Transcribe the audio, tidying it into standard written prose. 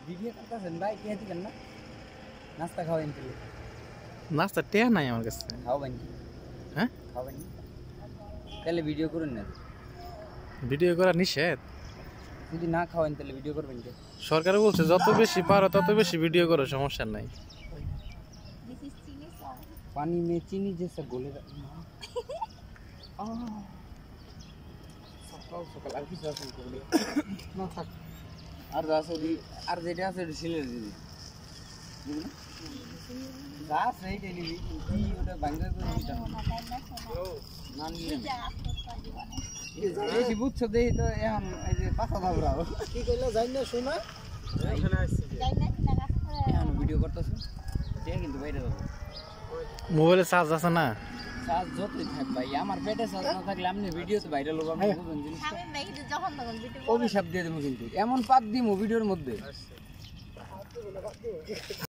video করতেছেন ভাই কে দিবেন না নাস্তা খাওয়াবেন কি নাস্তা টেয়া নাই আমার কাছে খাওয়াবেন কি হ্যাঁ খাওয়াবেন তাহলে ভিডিও করুন না ভিডিও করা নিষেধ যদি না খাওয়ান তাহলে ভিডিও করবেন কি সরকার বলছে যত বেশি পারো তত বেশি ভিডিও করো সমস্যা নাই पानी में चीनी जैसा गोले সকাল সকাল আর কিছু আছে না থাক আর আছে আর যেটা আছে সিলে দিবি যা সেই দিবি কি ওটা বাঙ্গা করে দিটা না নিয়ে এই বুঝছো দেই তো এখন এই যে পাতা দাও কি কইলা যাই না শোনা এখানে আসছে যাই না কি লাগা করে এখন ভিডিও করতেছ ঠিক কিন্তু বাইরে যাব মোবাইলে চার্জ আছে না চার্জ যতই থাক ভাই আমার পেটে চার্জ না থাকলে আপনি ভিডিও তো ভাইরাল হবে আমি বুঝুন জিনিস আমি দেখি যখন তখন ভিডিও অভিশাপ দিয়ে দেবো কিন্তু এমন পাপ দিমু ভিডিওর মধ্যে